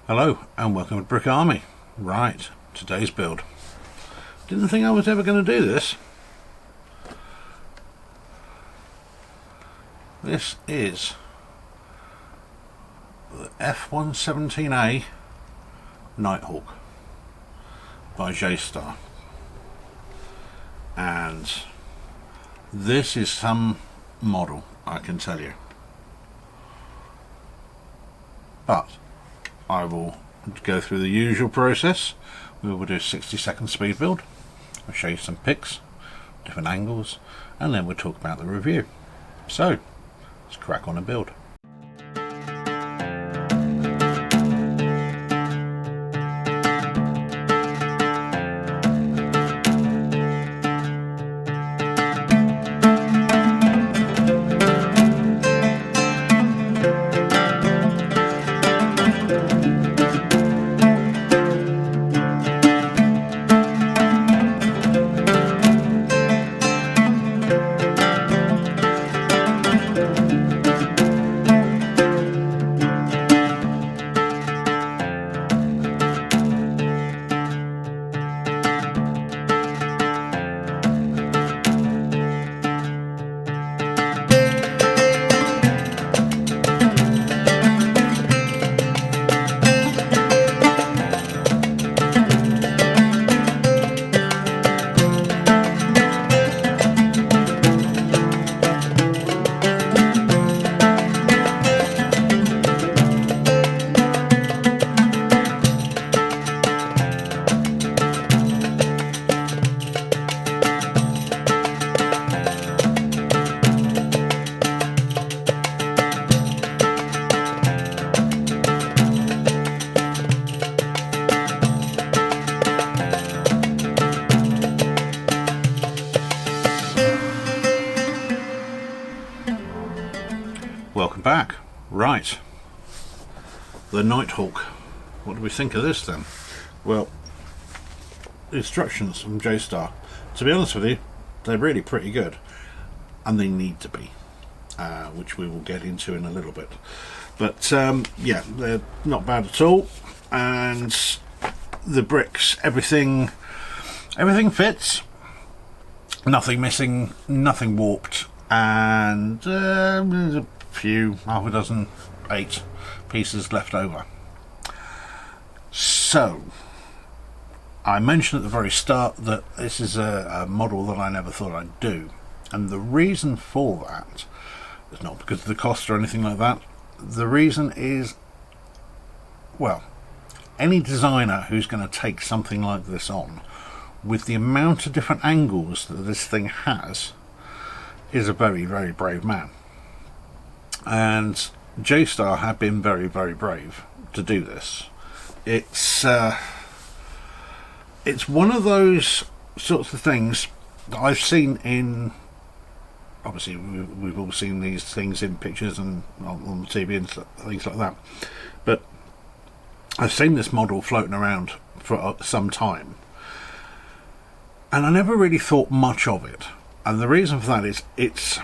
Hello and welcome to Brick Army. Right, today's build. Didn't think I was ever going to do this. This is the F117A Nighthawk by Jie Star. And this is some model, I can tell you. But I will go through the usual process. We will do a 60-second speed build. I'll show you some pics, different angles, and then we'll talk about the review. So, let's crack on and build. Welcome back. Right, the Nighthawk. What do we think of this then? Well, the instructions from Jie Star, to be honest with you, they're really pretty good, and they need to be, which we will get into in a little bit. But yeah, they're not bad at all, and the bricks, everything fits, nothing missing, nothing warped, and there's a few, half a dozen, 8 pieces left over. So I mentioned at the very start that this is a model that I never thought I'd do, and the reason for that is not because of the cost or anything like that. The reason is, well, any designer who's going to take something like this on, with the amount of different angles that this thing has, is a very, very brave man. And Jie Star have been very, very brave to do this. It's one of those sorts of things that I've seen in, obviously we've all seen these things in pictures and on the TV and things like that, but I've seen this model floating around for some time, and I never really thought much of it. And the reason for that is it's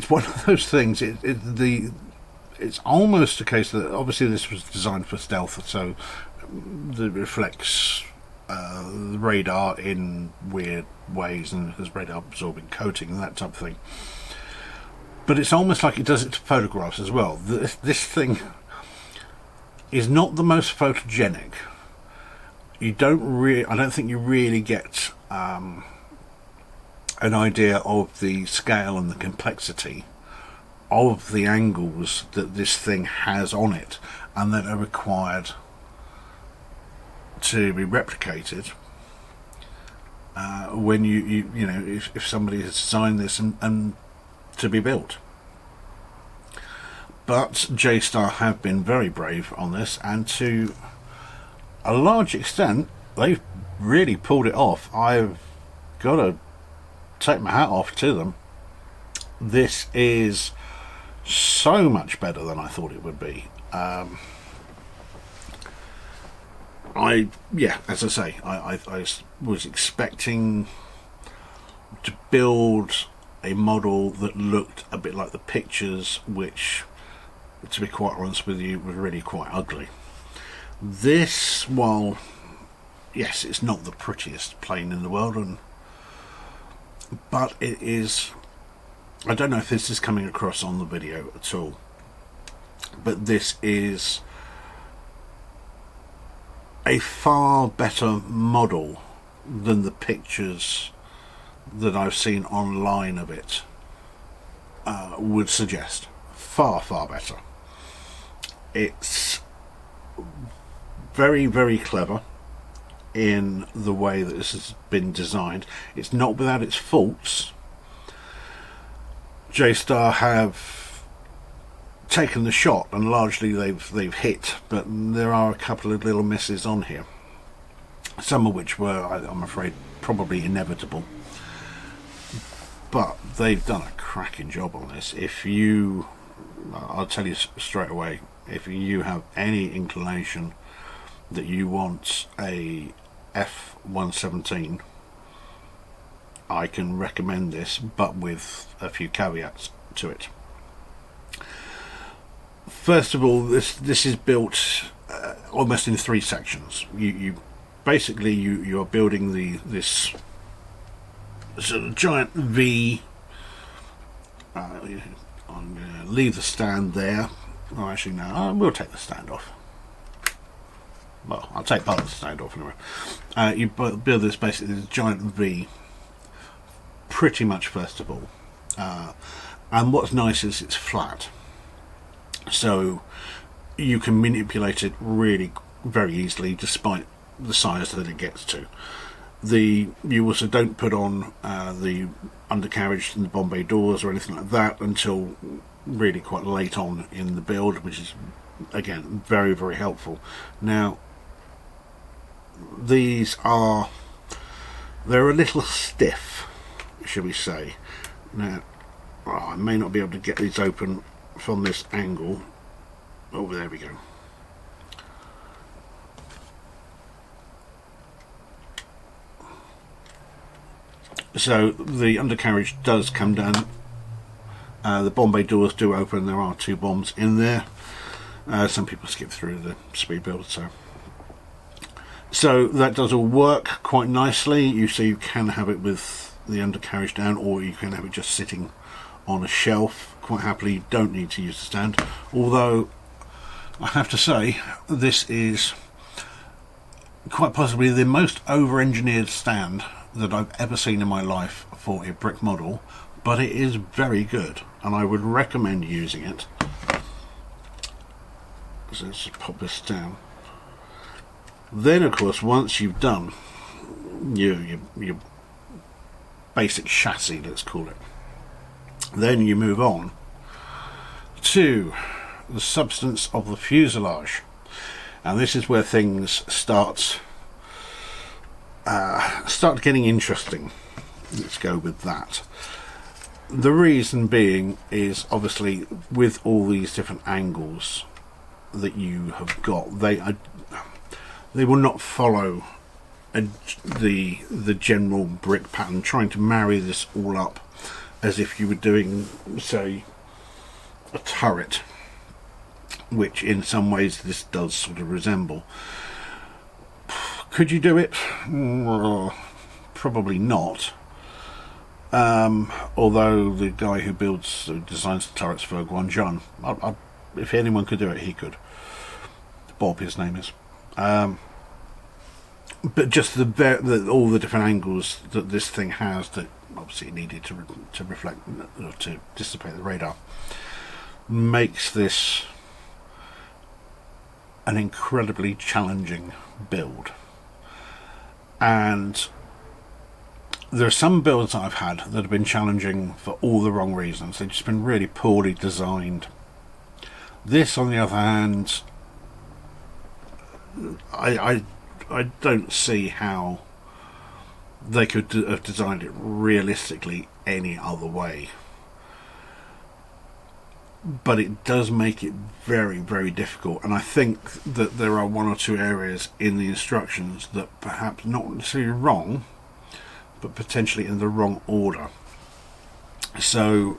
one of those things. It's almost a case that obviously this was designed for stealth, so it reflects the radar in weird ways and has radar absorbing coating and that type of thing. But it's almost like it does it to photographs as well. This thing is not the most photogenic. I don't think you really get an idea of the scale and the complexity of the angles that this thing has on it and that are required to be replicated when you know, if somebody has designed this and to be built. But Jie Star have been very brave on this, and to a large extent they've really pulled it off. I've got to take my hat off to them. This is so much better than I thought it would be. As I say, I was expecting to build a model that looked a bit like the pictures, which to be quite honest with you, was really quite ugly. This, while yes, it's not the prettiest plane in the world, but it is. I don't know if this is coming across on the video at all, but this is a far better model than the pictures that I've seen online of it would suggest. Far, far better. It's very, very clever in the way that this has been designed. It's not without its faults. Jie Star have taken the shot and largely they've hit, but there are a couple of little misses on here, some of which were, I'm afraid, probably inevitable, but they've done a cracking job on this. I'll tell you straight away, if you have any inclination that you want a F117, I can recommend this, but with a few caveats to it. First of all, this is built almost in three sections. You basically are building this sort of giant V. I'm going to leave the stand there. Oh, actually, no, we'll take the stand off. Well, I'll take part of the stand off anyway. You build this basically this giant V, pretty much first of all. And what's nice is it's flat, so you can manipulate it really very easily, despite the size that it gets to. You also don't put on the undercarriage and the Bombay doors or anything like that until really quite late on in the build, which is again very, very helpful. Now they're a little stiff, shall we say. Now I may not be able to get these open from this angle. Oh, there we go. So the undercarriage does come down. The Bombay doors do open. There are two bombs in there. Some people skip through the speed build, so that does all work quite nicely. You can have it with the undercarriage down, or you can have it just sitting on a shelf quite happily. You don't need to use the stand, although I have to say this is quite possibly the most over-engineered stand that I've ever seen in my life for a brick model, but it is very good and I would recommend using it. So let's just pop this down. Then of course, once you've done your basic chassis, let's call it, then you move on to the substance of the fuselage, and this is where things start getting interesting. Let's go with that. The reason being is obviously with all these different angles that you have got, they will not follow the general brick pattern. Trying to marry this all up as if you were doing, say, a turret, which in some ways this does sort of resemble. Could you do it? Probably not. Although the guy who designs the turrets for Guanjun, if anyone could do it, he could. Bob, his name is. But just all the different angles that this thing has, that obviously needed to reflect, to dissipate the radar, makes this an incredibly challenging build. And there are some builds I've had that have been challenging for all the wrong reasons. They've just been really poorly designed. This, on the other hand, I don't see how they could have designed it realistically any other way. But it does make it very, very difficult, and I think that there are one or two areas in the instructions that perhaps not necessarily wrong, but potentially in the wrong order. So,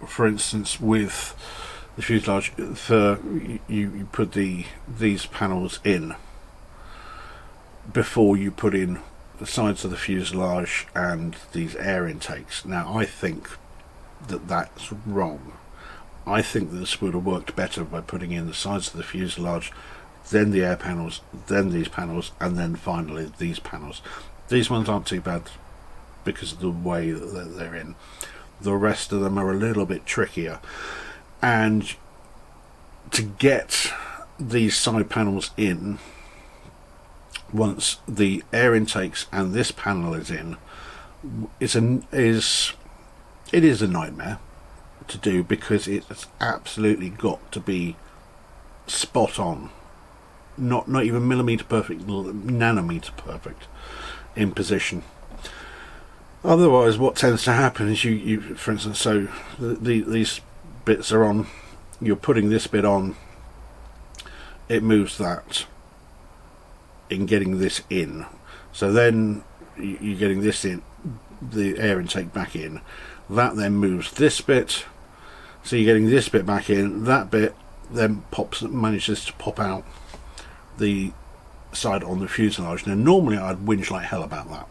for instance, with the fuselage, for you put these panels in before you put in the sides of the fuselage and these air intakes. Now I think that that's wrong. I think that this would have worked better by putting in the sides of the fuselage, then the air panels, then these panels, and then finally these panels. These ones aren't too bad because of the way that they're in. The rest of them are a little bit trickier, and to get these side panels in, once the air intakes and this panel is in, it is a nightmare to do, because it's absolutely got to be spot on, not even millimeter perfect, nanometer perfect in position. Otherwise, what tends to happen is you for instance, so these bits are on, you're putting this bit on, it moves that in getting this in, so then you're getting this in, the air intake back in, that then moves this bit, so you're getting this bit back in, that bit then manages to pop out the side on the fuselage. Now normally I'd whinge like hell about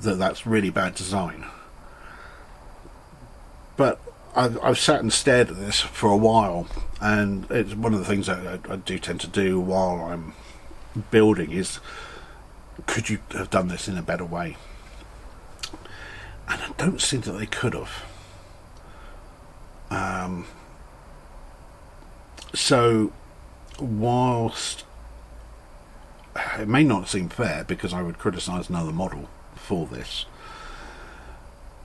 that's really bad design, but I've sat and stared at this for a while, and it's one of the things that I do tend to do while I'm building is, could you have done this in a better way? And I don't see that they could have. So whilst it may not seem fair, because I would criticise another model for this,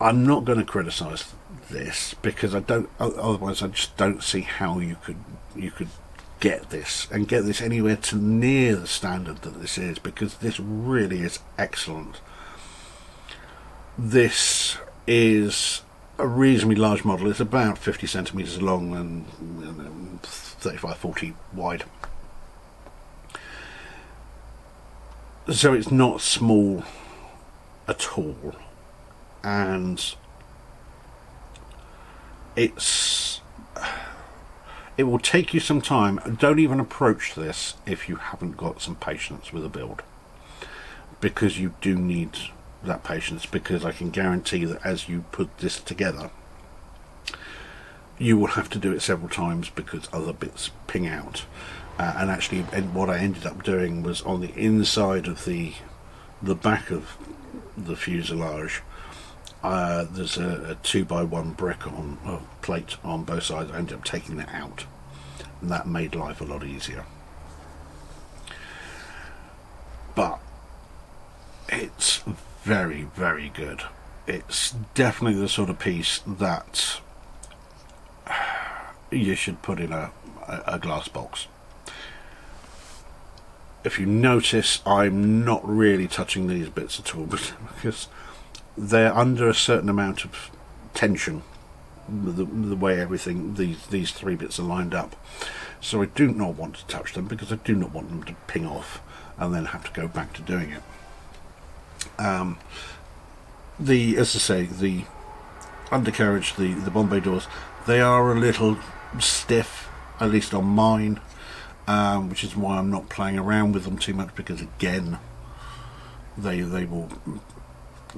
I'm not going to criticise this, because otherwise I just don't see how you could get this anywhere to near the standard that this is, because this really is excellent. This is a reasonably large model. It's about 50 centimetres long and 35-40 wide. So it's not small at all, and it will take you some time. Don't even approach this if you haven't got some patience with a build, because you do need that patience, because I can guarantee that as you put this together, you will have to do it several times because other bits ping out. And actually, what I ended up doing was, on the inside of the back of the fuselage, there's a 2x1 brick on a plate on both sides. I ended up taking that out, and that made life a lot easier. But it's very, very good. It's definitely the sort of piece that you should put in a glass box. If you notice, I'm not really touching these bits at all, because they're under a certain amount of tension, the way everything, these three bits are lined up. So I do not want to touch them, because I do not want them to ping off and then have to go back to doing it. As I say, the undercarriage, the Bombay doors, they are a little stiff, at least on mine, which is why I'm not playing around with them too much, because again, they will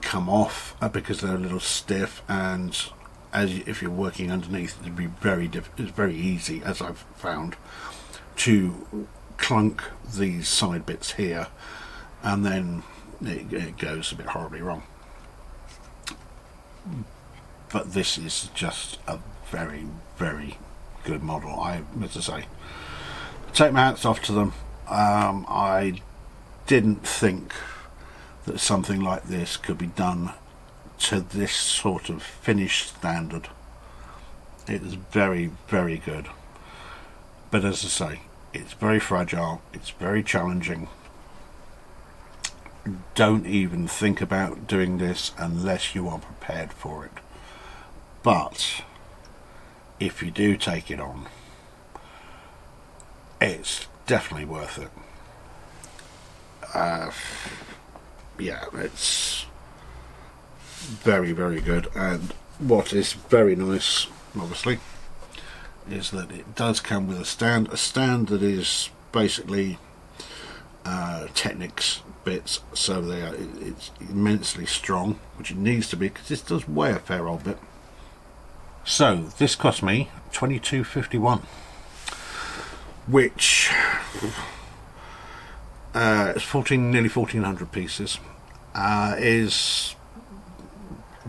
come off because they're a little stiff, and if you're working underneath, it'd be it's very easy, as I've found, to clunk these side bits here, and then it goes a bit horribly wrong. But this is just a very, very good model. As I say, take my hats off to them. I didn't think that something like this could be done to this sort of finished standard. It is very, very good. But as I say, it's very fragile, it's very challenging. Don't even think about doing this unless you are prepared for it. But if you do take it on, it's definitely worth it. Yeah, it's very, very good. And what is very nice, obviously, is that it does come with a stand that is basically Technics bits, so it's immensely strong, which it needs to be because this does weigh a fair old bit. So this cost me $22.51, which it's nearly 1,400 pieces. Is,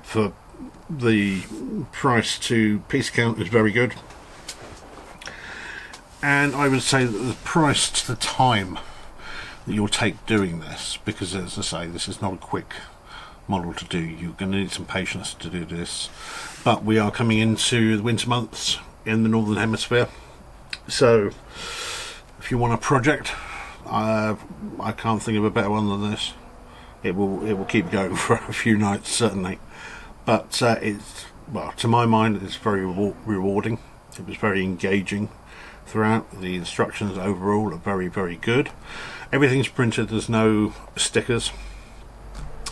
for the price to piece count, is very good, and I would say that the price to the time that you'll take doing this, because as I say, this is not a quick model to do. You're going to need some patience to do this, but we are coming into the winter months in the northern hemisphere, so if you want a project, I can't think of a better one than this. It will keep going for a few nights certainly, but it's, well, to my mind, it's very rewarding. It was very engaging throughout. The instructions overall are very, very good. Everything's printed. There's no stickers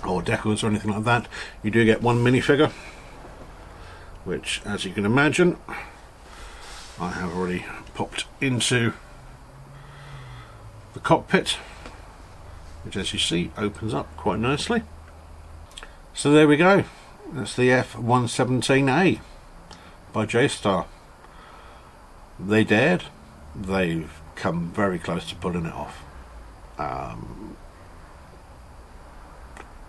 or decals or anything like that. You do get one minifigure, which, as you can imagine, I have already popped into the cockpit, which, as you see, opens up quite nicely. So there we go. That's the F117A by Jie Star. They dared. They've come very close to pulling it off.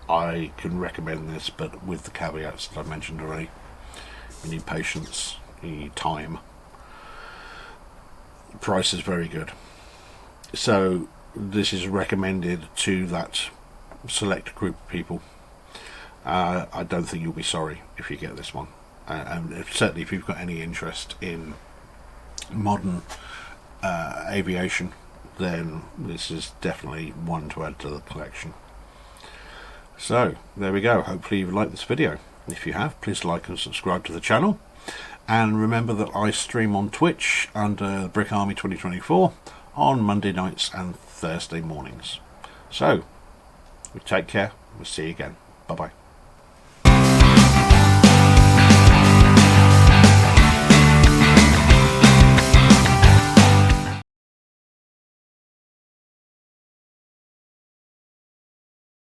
I can recommend this, but with the caveats that I mentioned already. You need patience, you need time. The price is very good. So this is recommended to that select group of people. I don't think you'll be sorry if you get this one, and certainly if you've got any interest in modern aviation, then this is definitely one to add to the collection. So there we go. Hopefully you've liked this video. If you have, please like and subscribe to the channel, and remember that I stream on Twitch under Brick Army 2024 on Monday nights and Thursday mornings. So we take care. We'll see you again. Bye bye.